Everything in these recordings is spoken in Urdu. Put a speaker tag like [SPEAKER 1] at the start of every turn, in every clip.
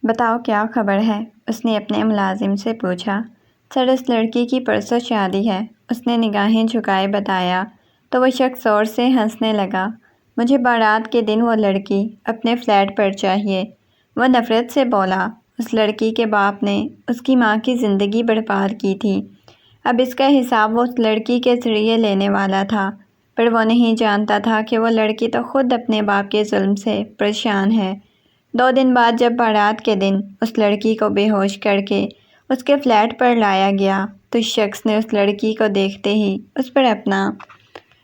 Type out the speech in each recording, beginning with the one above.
[SPEAKER 1] بتاؤ کیا خبر ہے؟ اس نے اپنے ملازم سے پوچھا۔ سر، اس لڑکی کی پرسوں شادی ہے، اس نے نگاہیں جھکائے بتایا تو وہ شخص زور سے ہنسنے لگا۔ مجھے بارات کے دن وہ لڑکی اپنے فلیٹ پر چاہیے، وہ نفرت سے بولا۔ اس لڑکی کے باپ نے اس کی ماں کی زندگی برباد کی تھی، اب اس کا حساب وہ اس لڑکی کے ذریعے لینے والا تھا، پر وہ نہیں جانتا تھا کہ وہ لڑکی تو خود اپنے باپ کے ظلم سے پریشان ہے۔ 2 دن بعد جب بارات کے دن اس لڑکی کو بے ہوش کر کے اس کے فلیٹ پر لایا گیا تو اس شخص نے اس لڑکی کو دیکھتے ہی اس پر اپنا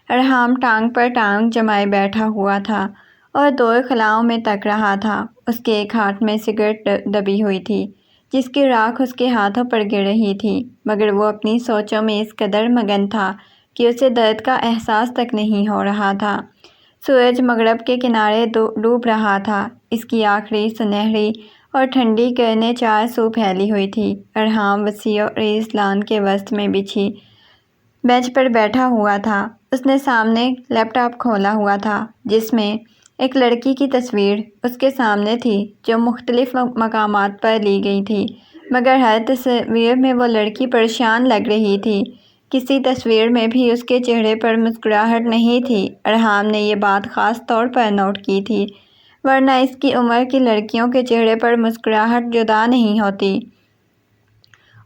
[SPEAKER 1] ارحام ٹانگ پر ٹانگ جمائے بیٹھا ہوا تھا اور 2 خلاؤں میں تک رہا تھا۔ اس کے ایک ہاتھ میں سگریٹ دبی ہوئی تھی جس کی راکھ اس کے ہاتھوں پر گر رہی تھی، مگر وہ اپنی سوچوں میں اس قدر مگن تھا کہ اسے درد کا احساس تک نہیں ہو رہا تھا۔ سورج مغرب کے کنارے ڈوب رہا تھا، اس کی آخری سنہری اور ٹھنڈی کرنیں چار سو پھیلی ہوئی تھی۔ ارحام وسیع و عریض لان کے وسط میں بچھی بینچ پر بیٹھا ہوا تھا۔ اس نے سامنے لیپ ٹاپ کھولا ہوا تھا جس میں ایک لڑکی کی تصویر اس کے سامنے تھی جو مختلف مقامات پر لی گئی تھی، مگر ہر تصویر میں وہ لڑکی پریشان لگ رہی تھی، کسی تصویر میں بھی اس کے چہرے پر مسکراہٹ نہیں تھی۔ ارحام نے یہ بات خاص طور پر نوٹ کی تھی، ورنہ اس کی عمر کی لڑکیوں کے چہرے پر مسکراہٹ جدا نہیں ہوتی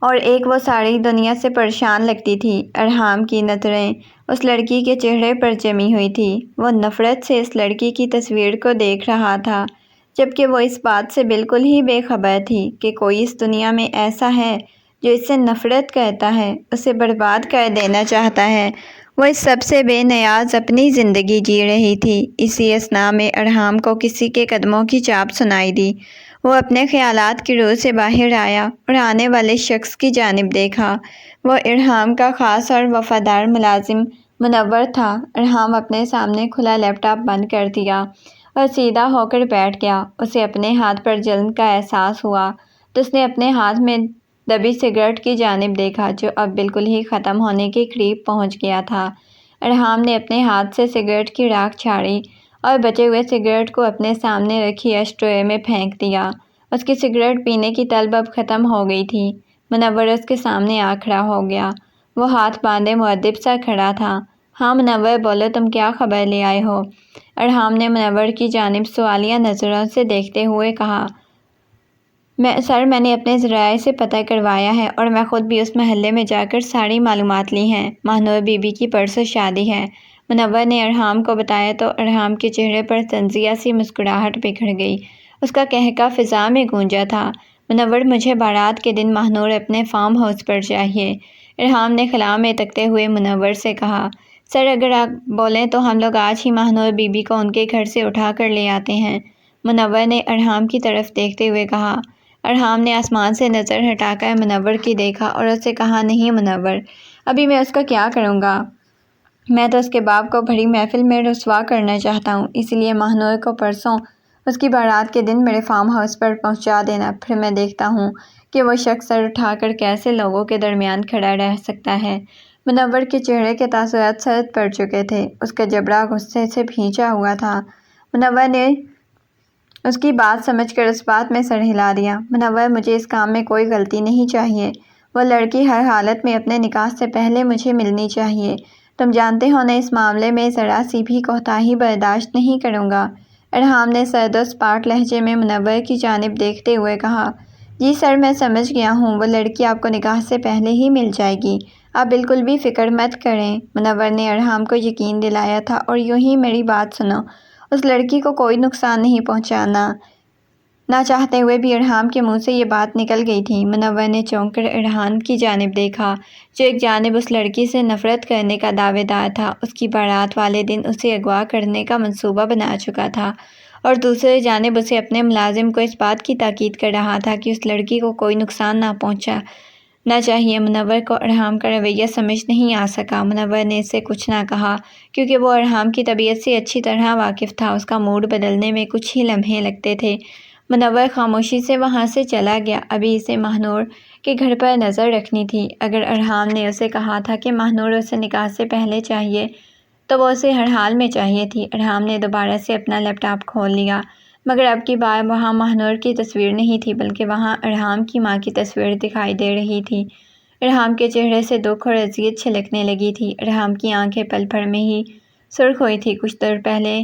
[SPEAKER 1] اور ایک وہ ساری دنیا سے پریشان لگتی تھی۔ ارحام کی نظریں اس لڑکی کے چہرے پر جمی ہوئی تھی، وہ نفرت سے اس لڑکی کی تصویر کو دیکھ رہا تھا، جبکہ وہ اس بات سے بالکل ہی بے خبر تھی کہ کوئی اس دنیا میں ایسا ہے جو اس سے نفرت کرتا ہے، اسے برباد کر دینا چاہتا ہے۔ وہ اس سب سے بے نیاز اپنی زندگی جی رہی تھی۔ اسی اثناء میں ارحام کو کسی کے قدموں کی چاپ سنائی دی۔ وہ اپنے خیالات کی رو سے باہر آیا اور آنے والے شخص کی جانب دیکھا۔ وہ ارحام کا خاص اور وفادار ملازم منور تھا۔ ارحام اپنے سامنے کھلا لیپ ٹاپ بند کر دیا اور سیدھا ہو کر بیٹھ گیا۔ اسے اپنے ہاتھ پر جلن کا احساس ہوا تو اس نے اپنے ہاتھ میں دبی سگریٹ کی جانب دیکھا جو اب بالکل ہی ختم ہونے کے قریب پہنچ گیا تھا۔ ارحام نے اپنے ہاتھ سے سگریٹ کی راکھ جھاڑی اور بچے ہوئے سگریٹ کو اپنے سامنے رکھی ایش ٹرے میں پھینک دیا۔ اس کی سگریٹ پینے کی طلب اب ختم ہو گئی تھی۔ منور اس کے سامنے آ کھڑا ہو گیا۔ وہ ہاتھ باندھے مؤدب سا کھڑا تھا۔ ہاں منور، بولو، تم کیا خبر لے آئے ہو؟ ارحام نے منور کی جانب سوالیہ نظروں سے دیکھتے ہوئے کہا۔ سر، میں نے اپنے ذرائع سے پتہ کروایا ہے اور میں خود بھی اس محلے میں جا کر ساری معلومات لی ہیں۔ ماہنور بی بی کی پرسوں شادی ہے، منور نے ارحام کو بتایا تو ارحام کے چہرے پر طنزیہ سی مسکراہٹ بکھر گئی۔ اس کا قہقہ فضا میں گونجا تھا۔ منور، مجھے بارات کے دن ماہنور اپنے فارم ہاؤس پر چاہیے، ارحام نے خلا میں تکتے ہوئے منور سے کہا۔ سر، اگر آپ بولیں تو ہم لوگ آج ہی ماہنور بی بی کو ان کے گھر سے اٹھا کر لے آتے ہیں، منور نے ارحام کی طرف دیکھتے ہوئے کہا۔ ارحام نے آسمان سے نظر ہٹا کر منور کی دیکھا اور اس سے کہا، نہیں منور، ابھی میں اس کا کیا کروں گا؟ میں تو اس کے باپ کو بڑی محفل میں رسوا کرنا چاہتا ہوں، اس لیے ماہنور کو پرسوں اس کی بارات کے دن میرے فارم ہاؤس پر پہنچا دینا، پھر میں دیکھتا ہوں کہ وہ شخص سر اٹھا کر کیسے لوگوں کے درمیان کھڑا رہ سکتا ہے۔ منور کے چہرے کے تاثرات سرد پڑ چکے تھے، اس کا جبڑا غصے سے بھیجا ہوا تھا۔ منور نے اس کی بات سمجھ کر اس بات میں سر ہلا دیا۔ منور، مجھے اس کام میں کوئی غلطی نہیں چاہیے، وہ لڑکی ہر حالت میں اپنے نکاح سے پہلے مجھے ملنی چاہیے، تم جانتے ہو نا اس معاملے میں ذرا سی بھی کوتاہی برداشت نہیں کروں گا، ارحام نے سرد و سپاٹ لہجے میں منور کی جانب دیکھتے ہوئے کہا۔ جی سر، میں سمجھ گیا ہوں، وہ لڑکی آپ کو نکاح سے پہلے ہی مل جائے گی، آپ بالکل بھی فکر مت کریں، منور نے ارحام کو یقین دلایا تھا۔ اور یوں ہی میری بات سنو، اس لڑکی کو کوئی نقصان نہیں پہنچانا۔ نہ چاہتے ہوئے بھی ارحام کے منہ سے یہ بات نکل گئی تھی۔ منور نے چونک کر ارحام کی جانب دیکھا جو ایک جانب اس لڑکی سے نفرت کرنے کا دعوے دار تھا، اس کی بارات والے دن اسے اغوا کرنے کا منصوبہ بنا چکا تھا، اور دوسری جانب اسے اپنے ملازم کو اس بات کی تاکید کر رہا تھا کہ اس لڑکی کو کوئی نقصان نہ پہنچانا چاہیے۔ منور کو ارحام کا رویہ سمجھ نہیں آ سکا۔ منور نے اس سے کچھ نہ کہا کیونکہ وہ ارحام کی طبیعت سے اچھی طرح واقف تھا، اس کا موڈ بدلنے میں کچھ ہی لمحے لگتے تھے۔ منور خاموشی سے وہاں سے چلا گیا۔ ابھی اسے ماہنور کے گھر پر نظر رکھنی تھی۔ اگر ارحام نے اسے کہا تھا کہ ماہنور اسے نکاح سے پہلے چاہیے تو وہ اسے ہر حال میں چاہیے تھی۔ ارحام نے دوبارہ سے اپنا لیپ ٹاپ کھول لیا۔ مگر اب کی بار وہاں ماہنور کی تصویر نہیں تھی، بلکہ وہاں ارحام کی ماں کی تصویر دکھائی دے رہی تھی۔ ارحام کے چہرے سے دکھ اور اذیت چھلکنے لگی تھی۔ ارحام کی آنکھیں پل بھر میں ہی سرخ ہوئی تھی۔ کچھ دیر پہلے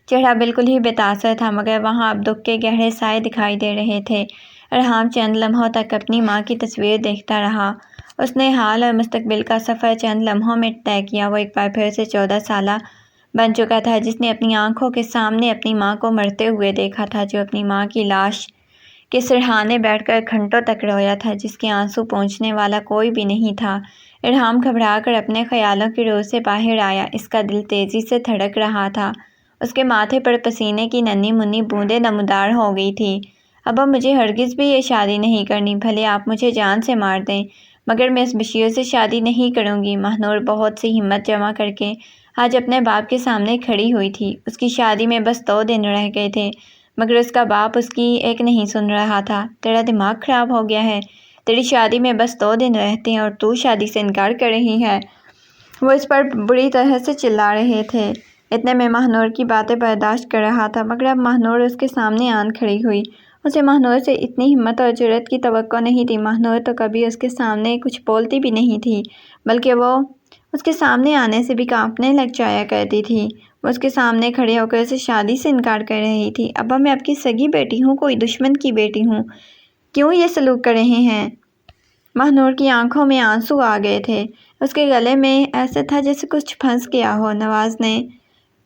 [SPEAKER 1] چہرہ بالکل ہی بے تاثر تھا، مگر وہاں اب دکھ کے گہرے سائے دکھائی دے رہے تھے۔ ارحام چند لمحوں تک اپنی ماں کی تصویر دیکھتا رہا۔ اس نے حال اور مستقبل کا سفر چند لمحوں میں طے کیا۔ وہ ایک بار پھر سے 14 سالہ بن چکا تھا، جس نے اپنی آنکھوں کے سامنے اپنی ماں کو مرتے ہوئے دیکھا تھا، جو اپنی ماں کی لاش کے سرہانے بیٹھ کر گھنٹوں تک رویا تھا، جس کے آنسو پونچھنے والا کوئی بھی نہیں تھا۔ ارحام گھبرا کر اپنے خیالوں کی رو سے باہر آیا۔ اس کا دل تیزی سے دھڑک رہا تھا۔ اس کے ماتھے پر پسینے کی ننھی منھی بوندیں نمودار ہو گئی تھیں۔ ابا، مجھے ہرگز بھی یہ شادی نہیں کرنی، بھلے آپ مجھے جان سے مار دیں، مگر میں اس بشیر سے شادی نہیں کروں گی۔ ماہنور بہت سی ہمت جمع کر کے آج اپنے باپ کے سامنے کھڑی ہوئی تھی۔ اس کی شادی میں بس 2 دن رہ گئے تھے، مگر اس کا باپ اس کی ایک نہیں سن رہا تھا۔ تیرا دماغ خراب ہو گیا ہے؟ تیری شادی میں بس 2 دن رہتے ہیں اور تو شادی سے انکار کر رہی ہے؟ وہ اس پر بری طرح سے چلا رہے تھے۔ اتنے میں ماہنور کی باتیں برداشت کر رہا تھا، مگر اب ماہنور اس کے سامنے آن کھڑی ہوئی۔ اسے ماہنور سے اتنی ہمت اور جرأت کی توقع نہیں تھی۔ ماہنور تو کبھی اس کے سامنے کچھ بولتی بھی نہیں تھی، بلکہ وہ اس کے سامنے آنے سے بھی کانپنے لگ جایا کرتی تھی۔ وہ اس کے سامنے کھڑے ہو کر اسے شادی سے انکار کر رہی تھی۔ ابا، میں آپ کی سگی بیٹی ہوں، کوئی دشمن کی بیٹی ہوں، کیوں یہ سلوک کر رہے ہیں؟ ماہنور کی آنکھوں میں آنسو آ گئے تھے۔ اس کے گلے میں ایسے تھا جیسے کچھ پھنس گیا ہو۔ نواز نے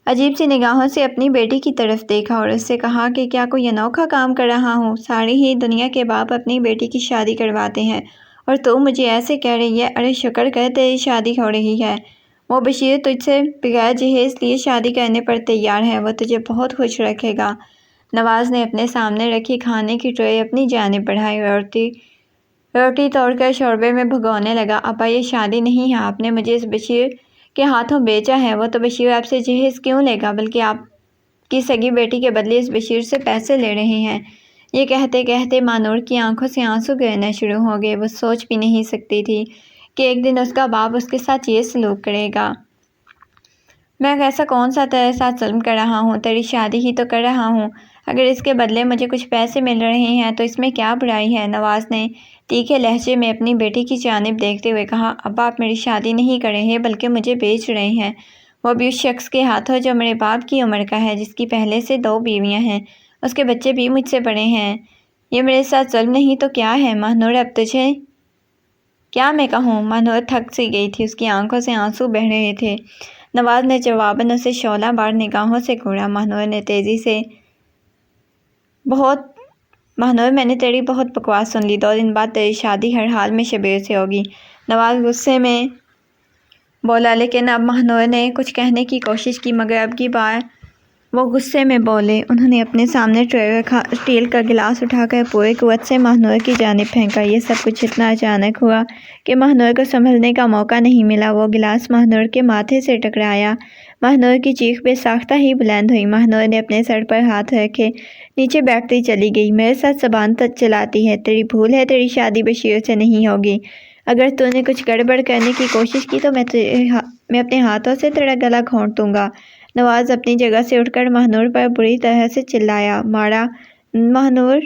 [SPEAKER 1] عجیب سی نگاہوں سے اپنی بیٹی کی طرف دیکھا اور اس سے کہا کہ کیا کوئی انوکھا کام کر رہا ہوں؟ ساری ہی دنیا کے باپ اپنی بیٹی کی شادی کرواتے ہیں اور تو مجھے ایسے کہہ رہی ہے؟ ارے شکر کر تیری شادی ہو رہی ہے۔ وہ بشیر تجھ سے بغیر جہیز لیے شادی کرنے پر تیار ہے، وہ تجھے بہت خوش رکھے گا۔ نواز نے اپنے سامنے رکھی کھانے کی ٹرے اپنی جانب بڑھائی اور روٹی توڑ کر شوربے میں بھگونے لگا۔ ابا، یہ شادی نہیں ہے، آپ نے مجھے اس بشیر کے ہاتھوں بیچا ہے۔ وہ تو بشیر آپ سے جہیز کیوں لے گا، بلکہ آپ کی سگی بیٹی کے بدلے اس بشیر سے پیسے لے رہے ہیں۔ یہ کہتے کہتے ماہنور کی آنکھوں سے آنسو گرنا شروع ہو گئے۔ وہ سوچ بھی نہیں سکتی تھی کہ ایک دن اس کا باپ اس کے ساتھ یہ سلوک کرے گا۔ میں ایسا کون سا تیرے ساتھ ظلم کر رہا ہوں؟ تیری شادی ہی تو کر رہا ہوں۔ اگر اس کے بدلے مجھے کچھ پیسے مل رہے ہیں تو اس میں کیا برائی ہے؟ نواز نے تیکھے لہجے میں اپنی بیٹی کی جانب دیکھتے ہوئے کہا۔ ابا، آپ میری شادی نہیں کر رہے بلکہ مجھے بیچ رہے ہیں، وہ بھی اس شخص کے ہاتھوں جو میرے باپ کی عمر کا ہے، جس کی پہلے سے 2 بیویاں ہیں، اس کے بچے بھی مجھ سے بڑے ہیں۔ یہ میرے ساتھ ظلم نہیں تو کیا ہے؟ ماہنور، اب تجھے کیا میں کہوں؟ ماہنور تھک سی گئی تھی، اس کی آنکھوں سے آنسو بہہ رہے تھے۔ نواز نے جواباً اسے شعلہ بار نگاہوں سے گھورا۔ ماہنور نے تیزی سے ماہنور، میں نے تیری بہت بکواس سن لی۔ 2 دن بعد تیری شادی ہر حال میں شبیر سے ہوگی۔ نواز غصے میں بولا، لیکن اب ماہنور نے کچھ کہنے کی کوشش کی، مگر اب کی بار وہ غصے میں بولے۔ انہوں نے اپنے سامنے ٹرے رکھا، اسٹیل کا گلاس اٹھا کر پوری قوت سے ماہنور کی جانب پھینکا۔ یہ سب کچھ اتنا اچانک ہوا کہ ماہنور کو سنبھلنے کا موقع نہیں ملا۔ وہ گلاس ماہنور کے ماتھے سے ٹکرایا۔ ماہنور کی چیخ بے ساختہ ہی بلند ہوئی۔ ماہنور نے اپنے سر پر ہاتھ رکھے نیچے بیٹھتی چلی گئی۔ میرے ساتھ زبان چلاتی ہے، تیری بھول ہے، تیری شادی بشیر سے نہیں ہوگی۔ اگر تو نے کچھ گڑبڑ کرنے کی کوشش کی تو میں اپنے ہاتھوں سے تیرا گلا گھونٹ دوں گا۔ نواز اپنی جگہ سے اٹھ کر ماہنور پر بری طرح سے چلایا مارا۔ ماہنور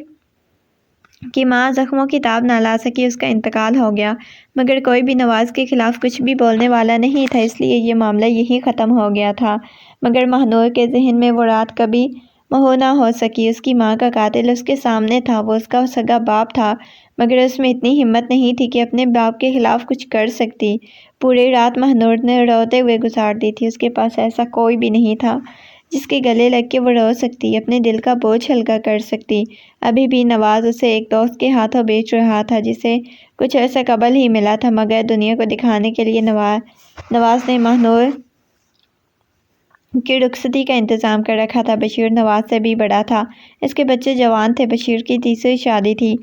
[SPEAKER 1] کی ماں زخموں کی تاب نہ لا سکی، اس کا انتقال ہو گیا، مگر کوئی بھی نواز کے خلاف کچھ بھی بولنے والا نہیں تھا، اس لیے یہ معاملہ یہی ختم ہو گیا تھا۔ مگر ماہنور کے ذہن میں وہ رات کبھی محو نہ ہو سکی۔ اس کی ماں کا قاتل اس کے سامنے تھا، وہ اس کا سگا باپ تھا، مگر اس میں اتنی ہمت نہیں تھی کہ اپنے باپ کے خلاف کچھ کر سکتی۔ پوری رات ماہنور نے روتے ہوئے گزار دی تھی۔ اس کے پاس ایسا کوئی بھی نہیں تھا جس کے گلے لگ کے وہ رو سکتی، اپنے دل کا بوجھ ہلکا کر سکتی۔ ابھی بھی نواز اسے ایک دوست کے ہاتھوں بیچ رہا تھا جسے کچھ عرصہ قبل ہی ملا تھا، مگر دنیا کو دکھانے کے لیے نواز نے ماہنور کی رخصتی کا انتظام کر رکھا تھا۔ بشیر نواز سے بھی بڑا تھا، اس کے بچے جوان تھے۔ بشیر کی 3ری شادی تھی۔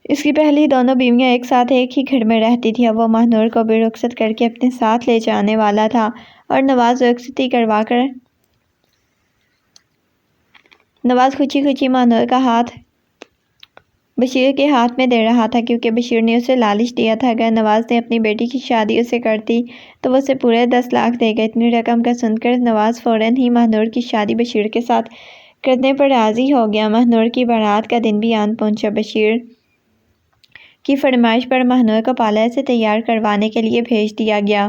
[SPEAKER 1] اس کی پہلی دونوں بیویاں ایک ساتھ ایک ہی گھر میں رہتی تھیں۔ اب وہ ماہنور کو بھی رخصت کر کے اپنے ساتھ لے جانے والا تھا اور نواز رخصتی کروا کر نواز خوشی خوشی ماہنور کا ہاتھ بشیر کے ہاتھ میں دے رہا تھا، کیونکہ بشیر نے اسے لالچ دیا تھا اگر نواز نے اپنی بیٹی کی شادی اسے کرتی تو وہ اسے پورے 10 لاکھ دے گا۔ اتنی رقم کا سن کر نواز فوراً ہی ماہنور کی شادی بشیر کے ساتھ کرنے پر راضی ہو گیا۔ ماہنور کی بارات کا دن بھی آن پہنچا۔ بشیر کی فرمائش پر ماہنور کو پارلر سے تیار کروانے کے لیے بھیج دیا گیا۔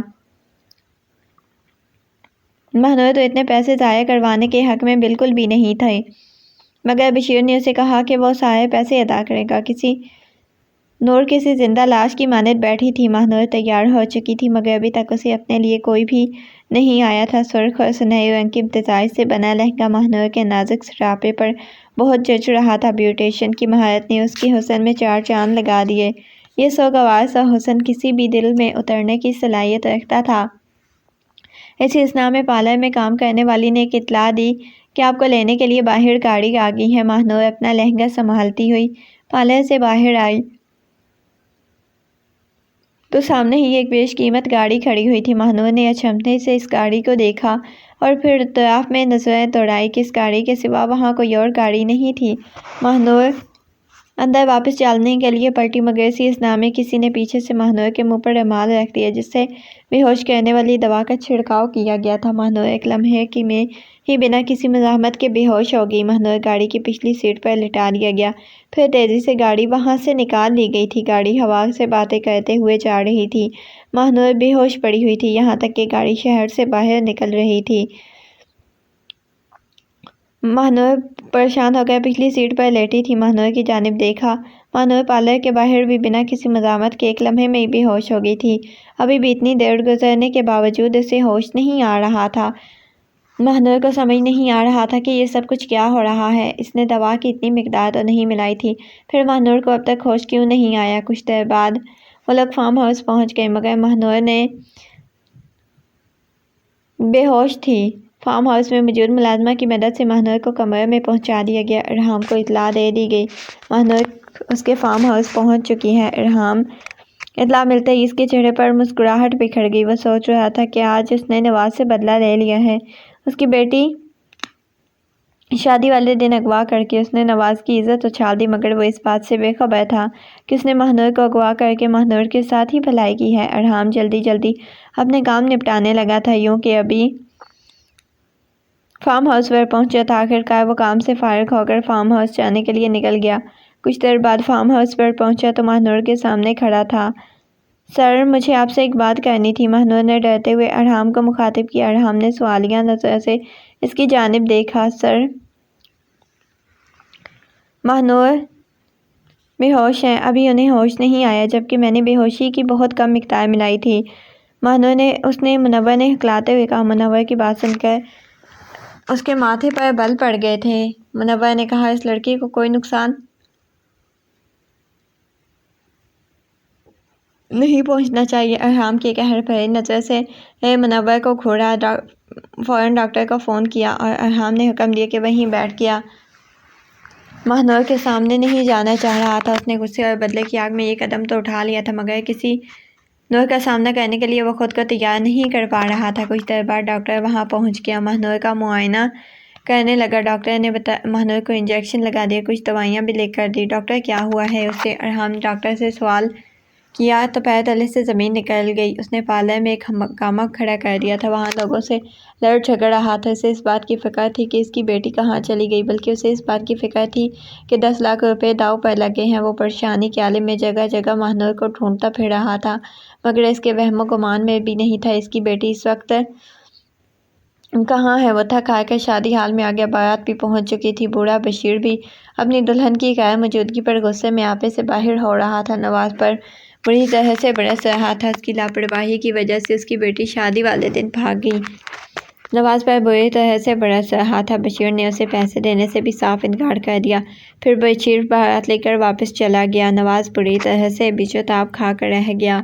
[SPEAKER 1] ماہنور تو اتنے پیسے ضائع کروانے کے حق میں بالکل بھی نہیں تھے، مگر بشیر نے اسے کہا کہ وہ سارے پیسے ادا کرے گا۔ نور کسی زندہ لاش کی مانند بیٹھی تھی۔ ماہنور تیار ہو چکی تھی، مگر ابھی تک اسے اپنے لیے کوئی بھی نہیں آیا تھا۔ سرخ اور سنہرے رنگ کی امتزاج سے بنا لہنگا ماہنور کے نازک سراپے پر بہت جچ رہا تھا۔ بیوٹیشین کی مہارت نے اس کے حسن میں چار چاند لگا دیے۔ یہ سوگوار سا حسن کسی بھی دل میں اترنے کی صلاحیت رکھتا تھا۔ اسی اثناء میں پارلر میں کام کرنے والی نے ایک اطلاع دی کہ آپ کو لینے کے لیے باہر گاڑی آ گئی ہے۔ ماہنور اپنا لہنگا سنبھالتی ہوئی پارلر سے باہر آئی تو سامنے ہی ایک بیش قیمت گاڑی کھڑی ہوئی تھی۔ ماہنور نے اچنبھے سے اس گاڑی کو دیکھا اور پھر اطراف میں نظریں دوڑائیں کہ اس گاڑی کے سوا وہاں کوئی اور گاڑی نہیں تھی۔ ماہنور اندر واپس چلنے کے لیے پلٹی، مگر اسی اثناء میں کسی نے پیچھے سے ماہنور کے منہ پر رومال رکھ دیا، جس سے بے ہوش کرنے والی دوا کا چھڑکاؤ کیا گیا تھا۔ ماہنور ایک لمحے میں ہی بنا کسی مزاحمت کے بے ہوش ہو گئی۔ ماہنور گاڑی کی پچھلی سیٹ پر لٹا دیا گیا، پھر تیزی سے گاڑی وہاں سے نکال لی گئی تھی۔ گاڑی ہوا سے باتیں کرتے ہوئے جا رہی تھی۔ ماہنور بے ہوش پڑی ہوئی تھی، یہاں تک کہ گاڑی شہر سے باہر نکل رہی تھی۔ ماہنور پریشان ہو کر پچھلی سیٹ پر لیٹی تھی۔ ماہنور کی جانب دیکھا۔ ماہنور پارلر کے باہر بھی بنا کسی مزاحمت کے ایک لمحے میں ہی بے ہوش ہو گئی تھی۔ ابھی بھی اتنی دیر گزرنے کے باوجود اسے ہوش نہیں آ رہا تھا۔ ماہنور کو سمجھ نہیں آ رہا تھا کہ یہ سب کچھ کیا ہو رہا ہے۔ اس نے دوا کی اتنی مقدار تو نہیں ملائی تھی، پھر ماہنور کو اب تک ہوش کیوں نہیں آیا؟ کچھ دیر بعد وہ لوگ فارم ہاؤس پہنچ گئے، مگر ماہنور بے ہوش تھی۔ فارم ہاؤس میں موجود ملازمہ کی مدد سے ماہنور کو کمرے میں پہنچا دیا گیا۔ ارحام کو اطلاع دے دی گئی ماہنور اس کے فارم ہاؤس پہنچ چکی ہے۔ ارحام اطلاع ملتے ہی اس کے چہرے پر مسکراہٹ بکھر گئی۔ وہ سوچ رہا تھا کہ آج اس نے نواز سے بدلہ لے لیا ہے۔ اس کی بیٹی شادی والے دن اغوا کر کے اس نے نواز کی عزت اچھال دی، مگر وہ اس بات سے بے خبر تھا کہ اس نے ماہنور کو اغوا کر کے ماہنور کے ساتھ ہی بھلائی کی ہے۔ ارحام جلدی جلدی اپنے کام نپٹانے لگا تھا، یوں کہ ابھی فارم ہاؤس پر پہنچا تھا۔ آخرکار وہ کام سے فارغ ہو کر فارم ہاؤس جانے کے لیے نکل گیا۔ کچھ دیر بعد فارم ہاؤس پر پہنچا تو ماہنور کے سامنے کھڑا تھا۔ سر، مجھے آپ سے ایک بات کرنی تھی۔ ماہنور نے ڈرتے ہوئے ارحام کو مخاطب کیا۔ ارحام نے سوالیہ نظر سے اس کی جانب دیکھا۔ سر، ماہنور بے ہوش ہیں، ابھی انہیں ہوش نہیں آیا، جبکہ میں نے بے ہوشی کی بہت کم مقدار ملائی تھی۔ منور نے ہکلاتے ہوئے کہا۔ منور کی بات سن کر اس کے ماتھے پر بل پڑ گئے تھے۔ منور نے کہا، اس لڑکی کو کوئی نقصان نہیں پہنچنا چاہیے۔ ارحام کی قہر بھری نظر سے منور کو گھورا۔ فوراً ڈاکٹر کو فون کیا اور ارحام نے حکم دیا کہ وہیں بیٹھ گیا۔ ماہنور کے سامنے نہیں جانا چاہ رہا تھا۔ اس نے غصے اور بدلے کی آگ میں یہ قدم تو اٹھا لیا تھا، مگر کسی نور کا سامنا کرنے کے لیے وہ خود کو تیار نہیں کر پا رہا تھا۔ کچھ دیر بعد ڈاکٹر وہاں پہنچ گیا، ماہنور کا معائنہ کرنے لگا۔ ڈاکٹر نے ماہنور کو انجیکشن لگا دیا، کچھ دوائیاں بھی لکھ کر دی۔ ڈاکٹر، کیا ہوا ہے اسے؟ ارحام نے ڈاکٹر سے سوال کیا تو پیر تلے سے زمین نکل گئی۔ اس نے پارلر میں ایک ہنگامہ کھڑا کر دیا تھا، وہاں لوگوں سے لڑ جھگڑ رہا تھا۔ اسے اس بات کی فکر تھی کہ اس کی بیٹی کہاں چلی گئی، بلکہ اسے اس بات کی فکر تھی کہ 10 لاکھ روپے داؤ پر لگے ہیں۔ وہ پریشانی کے عالم میں جگہ جگہ ماہنور کو ڈھونڈتا پھر رہا تھا، مگر اس کے وہم و گمان میں بھی نہیں تھا اس کی بیٹی اس وقت کہاں ہے۔ وہ تھک ہار کر شادی ہال میں آ گیا۔ بارات بھی پہنچ چکی تھی۔ بوڑھا بشیر بھی اپنی دلہن کی غیر موجودگی پر غصے میں آپے سے باہر ہو رہا تھا۔ نواز پر بری طرح سے برس رہا تھا۔ اس کی لاپرواہی کی وجہ سے اس کی بیٹی شادی والے دن بھاگ گئی۔ نواز پر بری طرح سے برس رہا تھا۔ بشیر نے اسے پیسے دینے سے بھی صاف انکار کر دیا۔ پھر بشیر بارات لے کر واپس چلا گیا۔ نواز بری طرح سے بچ و تاب کھا کر رہ گیا۔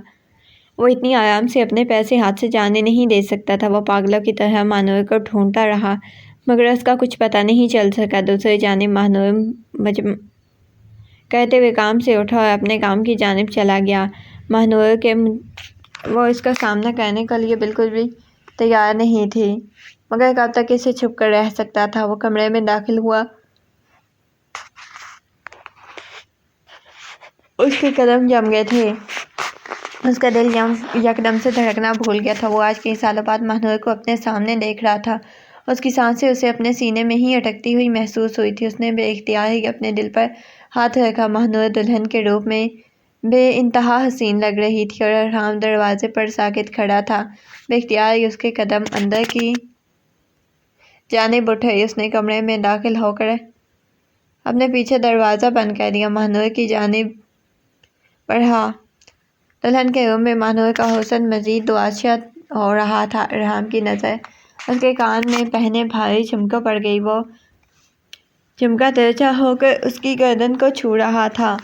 [SPEAKER 1] وہ اتنی آرام سے اپنے پیسے ہاتھ سے جانے نہیں دے سکتا تھا۔ وہ پاگلوں کی طرح ماہنور کو ڈھونڈتا رہا، مگر اس کا کچھ پتہ نہیں چل سکا۔ دوسری جانب ماہنور کہتے ہوئے کام سے اٹھا اور اپنے کام کی جانب چلا گیا۔ وہ اس کا سامنا کرنے کے لیے بالکل بھی تیار نہیں تھی، مگر کب تک اسے چھپ کر رہ سکتا تھا؟ وہ کمرے میں داخل ہوا۔ اس کے قدم جم گئے تھے، اس کا دل یکدم سے دھڑکنا بھول گیا تھا۔ وہ آج کئی سالوں بعد ماہنور کو اپنے سامنے دیکھ رہا تھا اس کی سانسیں اسے اپنے سینے میں ہی اٹکتی ہوئی محسوس ہوئی تھی۔ اس نے بے اختیار ہی اپنے دل پر ہاتھ رکھا۔ ماہنور دلہن کے روپ میں بے انتہا حسین لگ رہی تھی اور ارحام دروازے پر ساکت کھڑا تھا۔ بے اختیار ہی اس کے قدم اندر کی جانب اٹھے۔ اس نے کمرے میں داخل ہو کر اپنے پیچھے دروازہ بند کر دیا، ماہنور کی جانب بڑھا۔ دلہن کے روم میں ماہنور کا حسن مزید دوچار ہو رہا تھا۔ ارحام کی نظر اس کے کان میں پہنے بھاری جھمکوں پر گئی۔ وہ جھمکا ترچھا ہو کر اس کی گردن کو چھو رہا تھا۔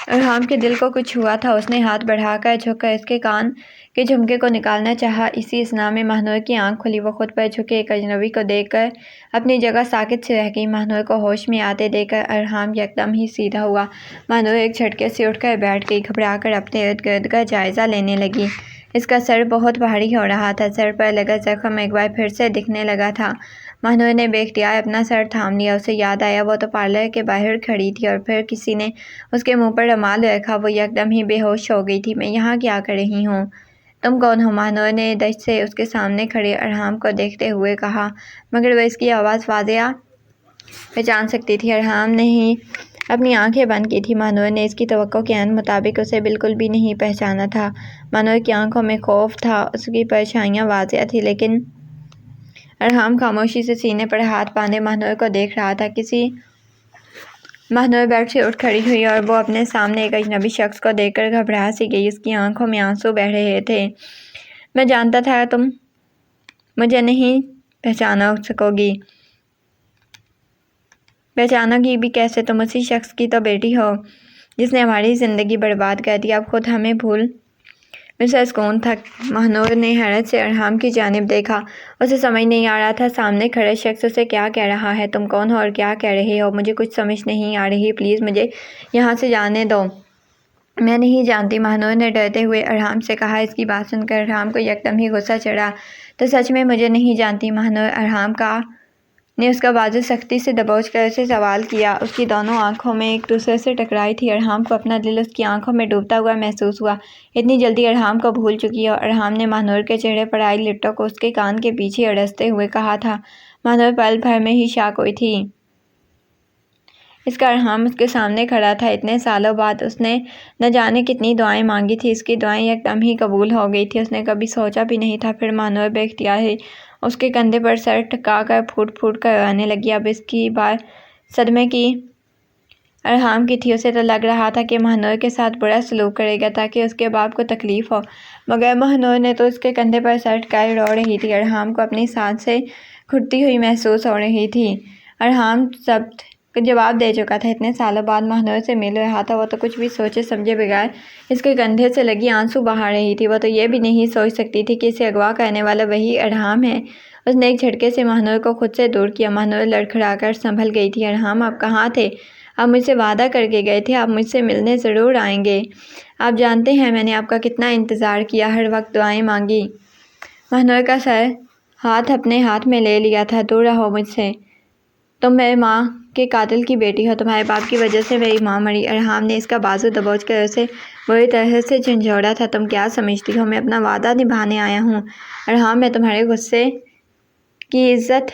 [SPEAKER 1] ارحام کے دل کو کچھ ہوا تھا۔ اس نے ہاتھ بڑھا کر جھک کر اس کے کان کے جھمکے کو نکالنا چاہا۔ اسی اثنا میں ماہنور کی آنکھ کھلی۔ وہ خود پر جھکے ایک اجنبی کو دیکھ کر اپنی جگہ ساکت سی رہ گئی۔ ماہنور کو ہوش میں آتے دیکھ کر ارحام یکدم ہی سیدھا ہوا۔ ماہنور ایک جھٹکے سے اٹھ کر بیٹھ گئی، گھبرا کر اپنے ارد گرد کا جائزہ لینے لگی۔ اس کا سر بہت بھاری ہو رہا تھا۔ سر پر لگا زخم ایک بار پھر سے دکھنے لگا تھا۔ ماہنور نے بے اختیار اپنا سر تھام لیا۔ اسے یاد آیا وہ تو پارلر کے باہر کھڑی تھی اور پھر کسی نے اس کے منہ پر رومال رکھا۔ وہ یکدم ہی بے ہوش ہو گئی تھی۔ میں یہاں کیا کر رہی ہوں؟ تم کون ہو؟ ماہنور نے دہشت سے اس کے سامنے کھڑے ارحام کو دیکھتے ہوئے کہا، مگر وہ اس کی آواز واضح پہچان سکتی تھی۔ ارحام نے ہی اپنی آنکھیں بند کی تھی۔ ماہنور نے اس کی توقع کے عین مطابق اسے بالکل بھی نہیں پہچانا تھا۔ ماہنور کی آنکھوں میں خوف تھا، اس کی پرچھائیاں واضح تھیں، لیکن ارحام خاموشی سے سینے پر ہاتھ باندھے ماہنور کو دیکھ رہا تھا۔ ماہنور بیڈ سے اٹھ کھڑی ہوئی اور وہ اپنے سامنے ایک اجنبی شخص کو دیکھ کر گھبرا سی گئی۔ اس کی آنکھوں میں آنسو بہہ رہے تھے۔ میں جانتا تھا تم مجھے نہیں پہچانو سکوگی۔ پہچانو گی بھی کیسے؟ تم اسی شخص کی تو بیٹی ہو جس نے ہماری زندگی برباد کر دی۔ اب خود ہمیں بھول مسز کون تھا؟ ماہنور نے حیرت سے ارحام کی جانب دیکھا۔ اسے سمجھ نہیں آ رہا تھا سامنے کھڑے شخص اسے کیا کہہ رہا ہے۔ تم کون ہو اور کیا کہہ رہے ہو؟ مجھے کچھ سمجھ نہیں آ رہی، پلیز مجھے یہاں سے جانے دو۔ میں نہیں جانتی، ماہنور نے ڈرتے ہوئے ارحام سے کہا۔ اس کی بات سن کر ارحام کو یکدم ہی غصہ چڑھا۔ تو سچ میں مجھے نہیں جانتی؟ ماہنور ارحام نے اس کا بازو سختی سے دبوچ کر اسے سوال کیا۔ اس کی دونوں آنکھوں میں ایک دوسرے سے ٹکرائی تھی۔ ارحام کو اپنا دل اس کی آنکھوں میں ڈوبتا ہوا محسوس ہوا۔ اتنی جلدی ارحام کو بھول چکی ہو؟ ارحام نے ماہنور کے چہرے پر آئی لٹوں کو اس کے کان کے پیچھے اڑستے ہوئے کہا تھا۔ ماہنور پل بھر میں ہی شاک ہوئی تھی۔ اس کا ارحام اس کے سامنے کھڑا تھا۔ اتنے سالوں بعد اس نے نہ جانے کتنی دعائیں مانگی تھیں، اس کی دعائیں یکدم ہی قبول ہو گئی تھیں۔ اس نے کبھی سوچا بھی نہیں تھا۔ پھر ماہنور بے اختیار ہی اس کے کندھے پر سر ٹکا کر پھوٹ پھوٹ کر رونے لگی۔ اب اس کی بات صدمے کی ارحام کی تھی۔ اسے تو لگ رہا تھا کہ ماہنور کے ساتھ برا سلوک کرے گا تاکہ اس کے باپ کو تکلیف ہو، مگر ماہنور نے تو اس کے کندھے پر سر ٹکائے رو رہی تھی۔ ارحام کو اپنی سانسیں گھٹتی ہوئی محسوس ہو رہی تھی۔ ارحام سب جواب دے چکا تھا۔ اتنے سالوں بعد ماہنور سے مل رہا تھا۔ وہ تو کچھ بھی سوچے سمجھے بغیر اس کے کندھے سے لگی آنسو بہا رہی تھی۔ وہ تو یہ بھی نہیں سوچ سکتی تھی کہ اسے اغوا کرنے والا وہی ارحام ہے۔ اس نے ایک جھٹکے سے ماہنور کو خود سے دور کیا۔ ماہنور لڑکھڑا کر سنبھل گئی تھی۔ ارحام آپ کہاں تھے؟ آپ مجھ سے وعدہ کر کے گئے تھے آپ مجھ سے ملنے ضرور آئیں گے۔ آپ جانتے ہیں میں نے آپ کا کتنا انتظار کیا، ہر وقت دعائیں مانگی۔ ماہنور کا سر ہاتھ اپنے ہاتھ میں لے لیا تھا۔ دور رہو مجھ سے، تم میرے ماں کے قاتل کی بیٹی ہو، تمہارے باپ کی وجہ سے میری ماں مری۔ ارحام نے اس کا بازو دبوچ کر اسے بری طرح سے جھنجھوڑا تھا۔ تم کیا سمجھتی ہو میں اپنا وعدہ نبھانے آیا ہوں؟ ارحام میں تمہارے غصے کی عزت،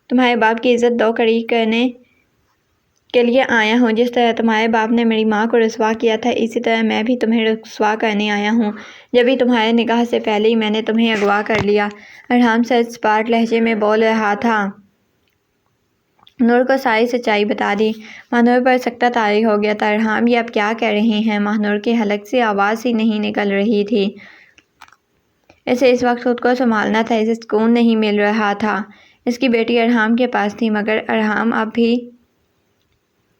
[SPEAKER 1] تمہارے باپ کی عزت دو کڑی کرنے کے لیے آیا ہوں۔ جس طرح تمہارے باپ نے میری ماں کو رسوا کیا تھا، اسی طرح میں بھی تمہیں رسوا کرنے آیا ہوں۔ جبھی تمہارے نکاح سے پہلے ہی میں نے تمہیں اغوا کر لیا۔ ارحام سخت سپاٹ لہجے میں بول رہا تھا۔ نور کو ساری سچائی بتا دی۔ ماہنور پر سخت طاری ہو گیا تھا۔ ارحام یہ آپ کیا کہہ رہے ہیں؟ ماہنور کے حلق سے آواز ہی نہیں نکل رہی تھی۔ اسے اس وقت خود کو سنبھالنا تھا، اسے سکون نہیں مل رہا تھا۔ اس کی بیٹی ارحام کے پاس تھی، مگر ارحام اب بھی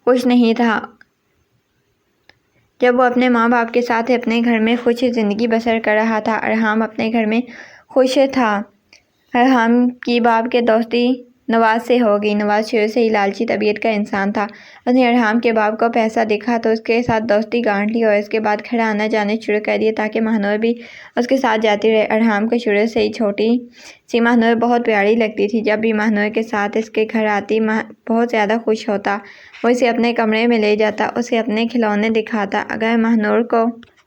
[SPEAKER 1] خوش نہیں تھا۔ جب وہ اپنے ماں باپ کے ساتھ اپنے گھر میں خوش زندگی بسر کر رہا تھا، ارحام اپنے گھر میں خوش تھا۔ ارحام کی باپ کے دوستی نواز سے ہو گئی۔ نواز شروع سے ہی لالچی طبیعت کا انسان تھا۔ اس نے ارحام کے باپ کو پیسہ دکھا تو اس کے ساتھ دوستی گانٹ لی اور اس کے بعد گھر آنا جانے شروع کر دیے تاکہ ماہنور بھی اس کے ساتھ جاتی رہے۔ ارحام کو شروع سے ہی چھوٹی سی ماہنور بہت پیاری لگتی تھی۔ جب بھی ماہنور کے ساتھ اس کے گھر آتی بہت زیادہ خوش ہوتا۔ وہ اسے اپنے کمرے میں لے جاتا، اسے اپنے کھلونے دکھاتا۔ اگر ماہنور کو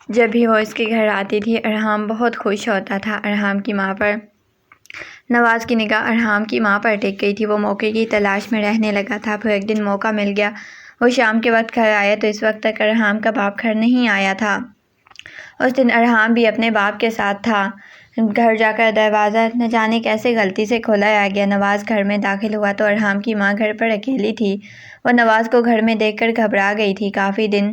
[SPEAKER 1] جب بھی وہ اس کے گھر آتی تھی ارحام بہت خوش ہوتا تھا۔ ارحام کی ماں پر نواز کی نگاہ ارحام کی ماں پر ٹک گئی تھی۔ وہ موقع کی تلاش میں رہنے لگا تھا۔ پھر ایک دن موقع مل گیا۔ وہ شام کے وقت گھر آیا تو اس وقت تک ارحام کا باپ گھر نہیں آیا تھا۔ اس دن ارحام بھی اپنے باپ کے ساتھ تھا۔ گھر جا کر دروازہ نہ جانے کیسے غلطی سے کھولا آ گیا۔ نواز گھر میں داخل ہوا تو ارحام کی ماں گھر پر اکیلی تھی۔ وہ نواز کو گھر میں دیکھ کر گھبرا گئی تھی۔ کافی دن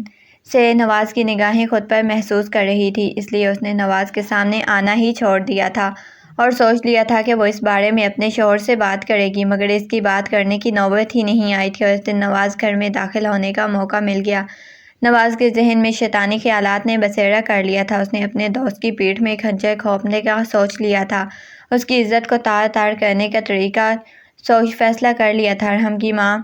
[SPEAKER 1] سے نواز کی نگاہیں خود پر محسوس کر رہی تھی، اس لیے اس نے نواز کے سامنے آنا ہی چھوڑ دیا تھا اور سوچ لیا تھا کہ وہ اس بارے میں اپنے شوہر سے بات کرے گی، مگر اس کی بات کرنے کی نوبت ہی نہیں آئی تھی اور اس دن نواز گھر میں داخل ہونے کا موقع مل گیا۔ نواز کے ذہن میں شیطانی خیالات نے بسیرا کر لیا تھا۔ اس نے اپنے دوست کی پیٹھ میں خنجر گھونپنے کا سوچ لیا تھا، اس کی عزت کو تار تار کرنے کا طریقہ سوچ فیصلہ کر لیا تھا۔ ارحم کی ماں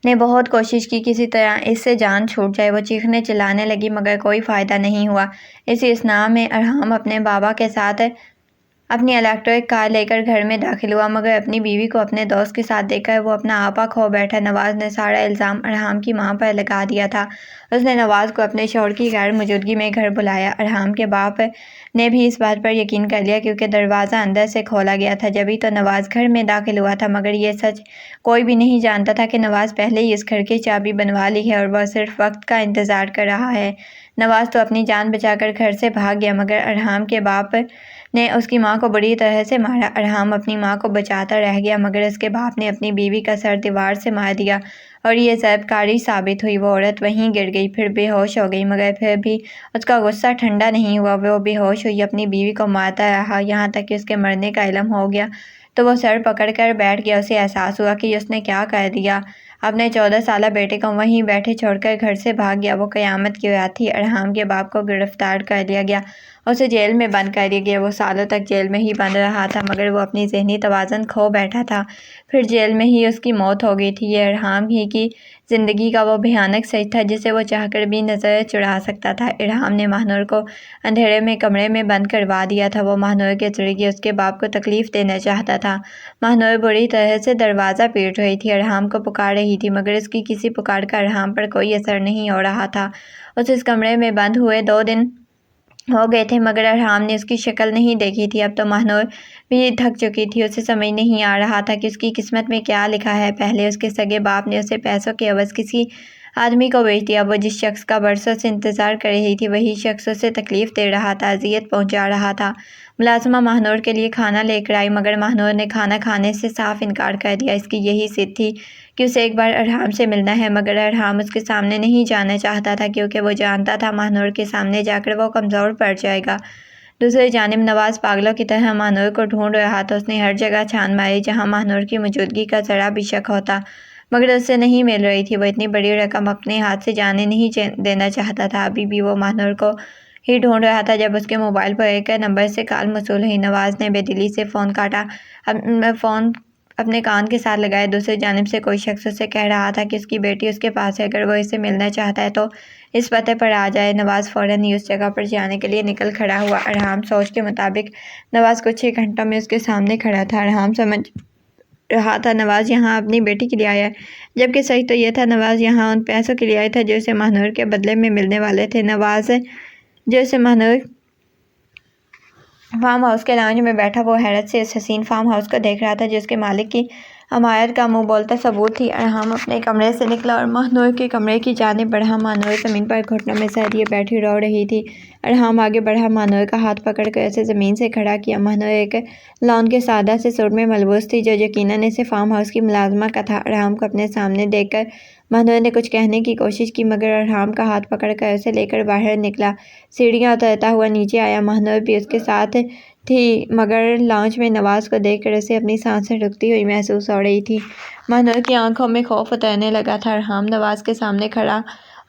[SPEAKER 1] نے بہت کوشش کی کسی طرح اس سے جان چھوٹ جائے۔ وہ چیخنے چلانے لگی مگر کوئی فائدہ نہیں ہوا۔ اسی اثناء میں ارحم اپنے بابا کے ساتھ اپنی الیکٹرک کار لے کر گھر میں داخل ہوا، مگر اپنی بیوی کو اپنے دوست کے ساتھ دیکھ کر وہ اپنا آپا کھو بیٹھا۔ نواز نے سارا الزام ارحام کی ماں پر لگا دیا تھا۔ اس نے نواز کو اپنے شوہر کی غیر موجودگی میں گھر بلایا۔ ارحام کے باپ نے بھی اس بات پر یقین کر لیا کیونکہ دروازہ اندر سے کھولا گیا تھا، جبھی تو نواز گھر میں داخل ہوا تھا، مگر یہ سچ کوئی بھی نہیں جانتا تھا کہ نواز پہلے ہی اس گھر کی چابی بنوا لی ہے اور وہ صرف وقت کا انتظار کر رہا ہے۔ نواز تو اپنی جان بچا کر گھر سے بھاگ گیا، مگر ارحام کے باپ نے اس کی ماں کو بری طرح سے مارا۔ ارحام اپنی ماں کو بچاتا رہ گیا، مگر اس کے باپ نے اپنی بیوی کا سر دیوار سے مار دیا اور یہ ضرب کاری ثابت ہوئی۔ وہ عورت وہیں گر گئی، پھر بے ہوش ہو گئی، مگر پھر بھی اس کا غصہ ٹھنڈا نہیں ہوا۔ وہ بے ہوش ہوئی اپنی بیوی کو مارتا رہا، یہاں تک کہ اس کے مرنے کا علم ہو گیا تو وہ سر پکڑ کر بیٹھ گیا۔ اسے احساس ہوا کہ اس نے کیا کر دیا، اپنے 14 سالہ بیٹے کو وہیں بیٹھے چھوڑ کر گھر سے بھاگ گیا۔ وہ قیامت کی رات تھی۔ ارحام کے باپ کو گرفتار کر لیا گیا، اسے جیل میں بند کر دیا گیا۔ وہ سالوں تک جیل میں ہی بند رہا تھا، مگر وہ اپنی ذہنی توازن کھو بیٹھا تھا۔ پھر جیل میں ہی اس کی موت ہو گئی تھی۔ یہ ارحام ہی کی زندگی کا وہ بھیانک سچ تھا جسے وہ چاہ کر بھی نظر چڑھا سکتا تھا۔ ارحام نے ماہنور کو اندھیرے میں کمرے میں بند کروا دیا تھا۔ وہ ماہنور کے ذریعے اس کے باپ کو تکلیف دینا چاہتا تھا۔ ماہنور بری طرح سے دروازہ پیٹ رہی تھی، ارحام کو پکار رہی تھی، مگر اس کی کسی پکار کا ارحام پر کوئی اثر نہیں ہو رہا تھا۔ اسے اس کمرے میں بند ہوئے 2 دن ہو گئے تھے، مگر ارحام نے اس کی شکل نہیں دیکھی تھی۔ اب تو ماہنور بھی تھک چکی تھی، اسے سمجھ نہیں آ رہا تھا کہ اس کی قسمت میں کیا لکھا ہے۔ پہلے اس کے سگے باپ نے اسے پیسوں کے عوض کسی آدمی کو بیچ دیا۔ وہ جس شخص کا برسوں سے انتظار کر رہی تھی وہی شخص اسے تکلیف دے رہا تھا، اذیت پہنچا رہا تھا۔ ملازمہ ماہنور کے لیے کھانا لے کر آئی، مگر ماہنور نے کھانا کھانے سے صاف انکار کر دیا۔ اس کی یہی ضد تھی کہ اسے ایک بار ارحام سے ملنا ہے، مگر ارحام اس کے سامنے نہیں جانا چاہتا تھا کیونکہ وہ جانتا تھا ماہنور کے سامنے جا کر وہ کمزور پڑ جائے گا۔ دوسری جانب نواز پاگلوں کی طرح ماہنور کو ڈھونڈ رہا تھا۔ اس نے ہر جگہ چھان ماری جہاں ماہنور کی موجودگی کا ذرا بھی شک ہوتا، مگر اس سے نہیں مل رہی تھی۔ وہ اتنی بڑی رقم اپنے ہاتھ سے جانے نہیں دینا چاہتا تھا۔ ابھی بھی وہ ماہنور کو ہی ڈھونڈ رہا تھا جب اس کے موبائل پر ایک نمبر سے کال موصول ہوئی۔ نواز نے بے دلی سے فون کاٹا، فون اپنے کان کے ساتھ لگایا۔ دوسری جانب سے کوئی شخص اسے کہہ رہا تھا کہ اس کی بیٹی اس کے پاس ہے، اگر وہ اسے ملنا چاہتا ہے تو اس پتے پر آ جائے۔ نواز فوراً ہی اس جگہ پر جانے کے لیے نکل کھڑا ہوا۔ ارحام سوچ کے مطابق نواز کچھ ہی گھنٹوں میں اس کے سامنے کھڑا تھا۔ ارحام سمجھ رہا تھا نواز یہاں اپنی بیٹی کے لیے آیا ہے، جبکہ سچ تو یہ تھا نواز یہاں ان پیسوں کے لیے آیا تھا جو اسے ماہنور کے بدلے میں ملنے والے تھے۔ نواز جو اسے ماہنور فارم ہاؤس کے لاؤنج میں بیٹھا وہ حیرت سے اس حسین فارم ہاؤس کو دیکھ رہا تھا جو اس کے مالک کی عمارت کا منہ بولتا ثبوت تھی۔ ارحام اپنے کمرے سے نکلا اور ماہنور کے کمرے کی جانب بڑھا۔ ماہنور زمین پر گھٹنوں میں سر لیے بیٹھی رو رہی تھی۔ ارحام آگے بڑھا، ماہنور کا ہاتھ پکڑ کر اسے زمین سے کھڑا کیا۔ ماہنور ایک لان کے سادہ سے سوٹ میں ملبوس تھی جو یقیناً اسے فارم ہاؤس کی ملازمہ کا تھا۔ ارحام کو اپنے سامنے دیکھ کر ماہنور نے کچھ کہنے کی کوشش کی، مگر ارحام کا ہاتھ پکڑ کر اسے لے کر باہر نکلا، سیڑھیاں اترتا ہوا نیچے آیا۔ ماہنور بھی اس کے ساتھ تھی، مگر لاؤنج میں نواز کو دیکھ کر اسے اپنی سانسیں رکتی ہوئی محسوس ہو رہی تھی۔ ماہنور کی آنکھوں میں خوف اترنے لگا تھا۔ ارحام نواز کے سامنے کھڑا،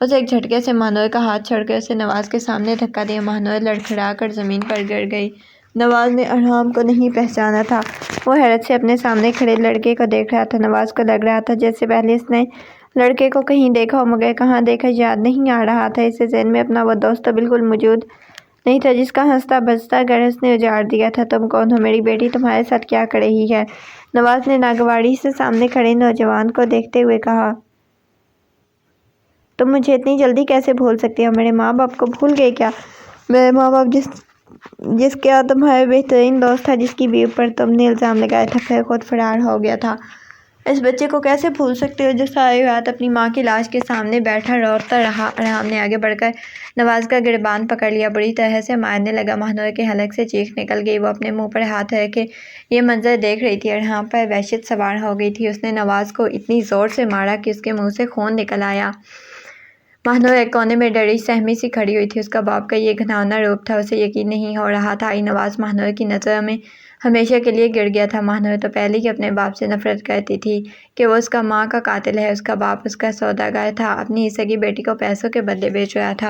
[SPEAKER 1] اسے ایک جھٹکے سے ماہنور کا ہاتھ چھوڑ کر اسے نواز کے سامنے دھکا دیا۔ ماہنور لڑکھڑا کر زمین پر گر گئی۔ نواز نے ارحام کو نہیں پہچانا تھا۔ وہ حیرت سے اپنے سامنے کھڑے لڑکے کو دیکھ رہا تھا۔ نواز کو لگ رہا تھا جیسے پہلے اس نے لڑکے کو کہیں دیکھا ہو، مگر کہاں دیکھا یاد نہیں آ رہا تھا۔ اسے ذہن میں اپنا وہ دوست تو بالکل موجود نہیں تھا جس کا ہنستا بجتا گھر اس نے اجاڑ دیا تھا۔ تم کون ہو؟ میری بیٹی تمہارے ساتھ کیا کر رہی ہے؟ نواز نے ناگواری سے سامنے کھڑے نوجوان کو دیکھتے ہوئے کہا۔ تم مجھے اتنی جلدی کیسے بھول سکتے ہو؟ میرے ماں باپ کو بھول گئے کیا؟ میرے ماں باپ جس جس کا تمہارا بہترین دوست تھا، جس کی بیوی پر تم نے الزام لگایا تھا، پھر خود فرار ہو گیا تھا۔ اس بچے کو کیسے بھول سکتے ہو جو ساری رات اپنی ماں کی لاش کے سامنے بیٹھا روتا رہا؟ ارحام نے آگے بڑھ کر نواز کا گریبان پکڑ لیا، بری طرح سے مارنے لگا۔ ماہنور کے حلق سے چیخ نکل گئی۔ وہ اپنے منہ پر ہاتھ رکھے یہ منظر دیکھ رہی تھی۔ ارحام پر وحشت سوار ہو گئی تھی۔ اس نے نواز کو اتنی زور سے مارا کہ اس کے منہ سے خون نکل آیا۔ ماہنور ایک کونے میں ڈری سہمی سی کھڑی ہوئی تھی۔ اس کا باپ کا یہ گھناؤنا روپ تھا، اسے یقین نہیں ہو رہا تھا نواز ماہنور کی نظروں میں ہمیشہ کے لیے گر گیا تھا۔ ماہنور تو پہلے ہی اپنے باپ سے نفرت کرتی تھی کہ وہ اس کا ماں کا قاتل ہے۔ اس کا باپ اس کا سوداگر تھا، اپنی ہی سگی بیٹی کو پیسوں کے بدلے بیچ رہا تھا۔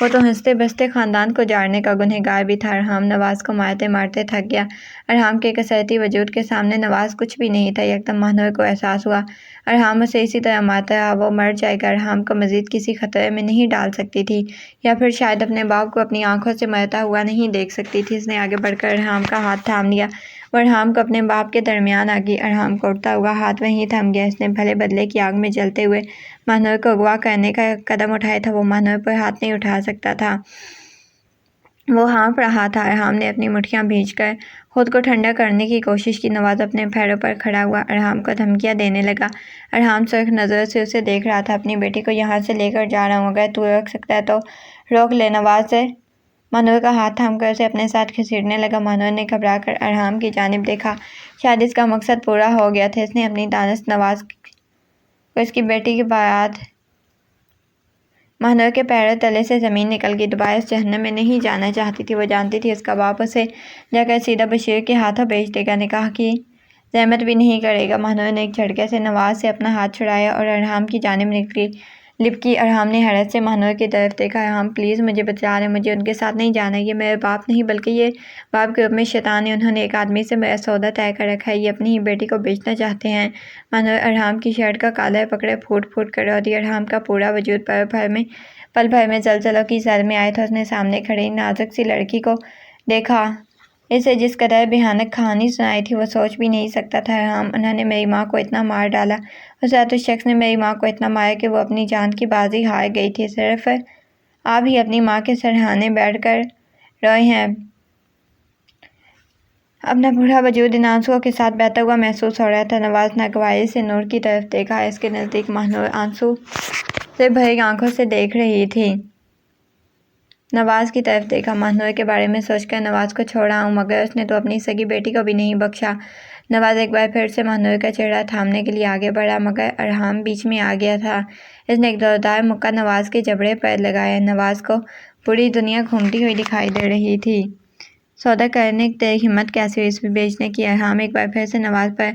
[SPEAKER 1] وہ تو ہنستے بستے خاندان کو جاڑنے کا گنہگار بھی تھا۔ ارحام نواز کو مارتے مارتے تھک گیا۔ ارحام کے کثرتی وجود کے سامنے نواز کچھ بھی نہیں تھا۔ یکدم ماہنور کو احساس ہوا ارحام اسے اسی طرح مارتا رہا وہ مر جائے گا۔ ارحام کو مزید کسی خطرے میں نہیں ڈال سکتی تھی، یا پھر شاید اپنے باپ کو اپنی آنکھوں سے مرتا ہوا نہیں دیکھ سکتی تھی۔ اس نے آگے بڑھ کر ارحام کا ہاتھ تھام لیا۔ وہ ارحام کو اپنے باپ کے درمیان آ گئی۔ ارحام کا اٹھتا ہوا ہاتھ وہیں تھم گیا۔ اس نے بھلے بدلے کی آگ میں جلتے ہوئے ماہنور کو اغوا کرنے کا قدم اٹھایا تھا، وہ ماہنور پر ہاتھ نہیں اٹھا سکتا تھا۔ وہ ہانپ رہا تھا۔ ارحام نے اپنی مٹھیاں بھینج کر خود کو ٹھنڈا کرنے کی کوشش کی۔ نواز اپنے پیروں پر کھڑا ہوا ارحام کو دھمکیاں دینے لگا۔ ارحام سرخ نظروں سے اسے دیکھ رہا تھا۔ اپنی بیٹی کو یہاں سے لے کر جا رہا ہوں، اگر تو روک سکتا ہے تو روک لے۔ نواز ماہنور کا ہاتھ تھام کر اسے اپنے ساتھ گھسیٹنے لگا۔ ماہنور نے گھبرا کر ارحام کی جانب دیکھا، شاید اس کا مقصد پورا ہو گیا تھا۔ اس نے اپنی دانست نواز کو اس کی بیٹی کی بارات ماہنور کے پیروں تلے سے زمین نکل گئی۔ دوبارہ اس جہنم میں نہیں جانا چاہتی تھی۔ وہ جانتی تھی اس کا باپ اسے جا کر سیدھا بشیر کے ہاتھوں بیچ دے گا، نکاح کی زحمت بھی نہیں کرے گا۔ ماہنور نے ایک جھٹکے سے نواز سے اپنا ہاتھ چھڑایا اور ارحام کی جانب لپکی۔ ارحام نے حیرت سے ماہنور کی طرف دیکھا۔ ارحام پلیز مجھے بچا لیں، مجھے ان کے ساتھ نہیں جانا۔ یہ میرے باپ نہیں بلکہ یہ باپ کے روپ میں شیطان ہے۔ انہوں نے ایک آدمی سے میرا سودا طے کر رکھا ہے، یہ اپنی ہی بیٹی کو بیچنا چاہتے ہیں۔ ماہنور ارحام کی شرٹ کا کالر پکڑے پھوٹ پھوٹ کر رو دی۔ ارحام کا پورا وجود پل بھر میں زلزلوں کی زد میں آیا تھا۔ اس نے سامنے کھڑی نازک سی لڑکی کو دیکھا، اسے جس قدر بھیانک کہانی سنائی تھی وہ سوچ بھی نہیں سکتا تھا۔ ارحام، انہوں نے میری ماں کو اتنا مار ڈالا، اس رات اس شخص نے میری ماں کو اتنا مارا کہ وہ اپنی جان کی بازی ہار گئی تھی۔ صرف آپ ہی اپنی ماں کے سرہانے بیٹھ کر روئے ہیں۔ اپنا پورا وجود ان آنسوؤں کے ساتھ بہتا ہوا محسوس ہو رہا تھا۔ نواز ناگواری سے نور کی طرف دیکھا۔ اس کے نزدیک ماہنور آنسو سے بھری آنکھوں سے دیکھ رہی تھی۔ نواز کی طرف دیکھا۔ ماہنور کے بارے میں سوچ کر نواز کو چھوڑ رہا ہوں، مگر اس نے تو اپنی سگی بیٹی کو بھی نہیں بخشا۔ نواز ایک بار پھر سے ماہنور کا چہرہ تھامنے کے لیے آگے بڑھا، مگر ارحام بیچ میں آ گیا تھا۔ اس نے ایک زوردار مکہ نواز کے جبڑے پر لگایا۔ نواز کو پوری دنیا گھومتی ہوئی دکھائی دے رہی تھی۔ سودا کرنے تیری ہمت کیسے ہوئی اسے بیچنے کی؟ ارحام ایک بار پھر سے نواز پر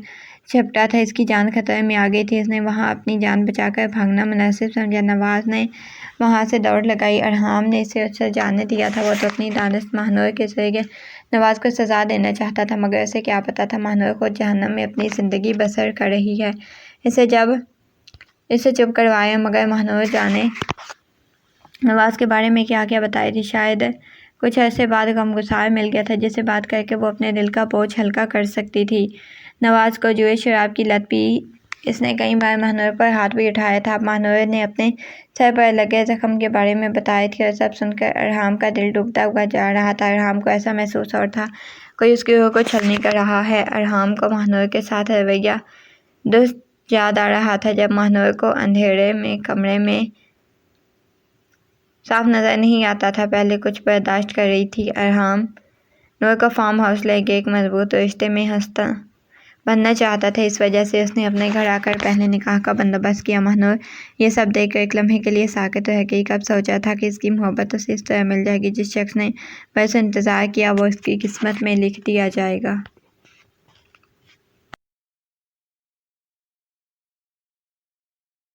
[SPEAKER 1] جھپٹا تھا۔ اس کی جان خطرے میں آ گئی تھی۔ اس نے وہاں اپنی جان بچا کر بھاگنا مناسب سمجھا۔ نواز نے وہاں سے دوڑ لگائی۔ ارحام نے اسے اچھا جانے دیا تھا۔ وہ تو اپنی دانست ماہنور کے ذریعے نواز کو سزا دینا چاہتا تھا، مگر اسے کیا پتا تھا ماہنور خود جہنم میں اپنی زندگی بسر کر رہی ہے۔ اسے چپ کروایا، مگر ماہنور جانے نواز کے بارے میں کیا کیا بتائی تھی۔ شاید کچھ عرصے بعد غمگسار مل گیا تھا جس سے بات کر کے وہ اپنے دل کا بوجھ ہلکا کر سکتی تھی۔ نواز کو جوئے شراب کی لت بھی، اس نے کئی بار ماہنور پر ہاتھ بھی اٹھایا تھا۔ ماہنور نے اپنے سر پر لگے زخم کے بارے میں بتائی تھی، اور سب سن کر ارحام کا دل ڈوبتا ہوا جا رہا تھا۔ ارحام کو ایسا محسوس ہو رہا تھا کوئی اس کی روح کو چھلنی کر رہا ہے۔ ارحام کو ماہنور کے ساتھ رویہ درست یاد آ رہا تھا، جب ماہنور کو اندھیرے میں کمرے میں صاف نظر نہیں آتا تھا۔ پہلے کچھ برداشت کر رہی تھی۔ ارحام نور کو فارم ہاؤس لے گئے، ایک مضبوط رشتے میں ہستہ بننا چاہتا تھا، اس وجہ سے اس نے اپنے گھر آ کر پہلے نکاح کا بندوبست کیا۔ ماہنور یہ سب دیکھ کر ایک لمحے کے لیے ساکت رہ گئی۔ کب سوچا تھا کہ اس کی محبت اسے اس طرح مل جائے گی؟ جس شخص نے برسوں انتظار کیا وہ اس کی قسمت میں لکھ دیا جائے گا۔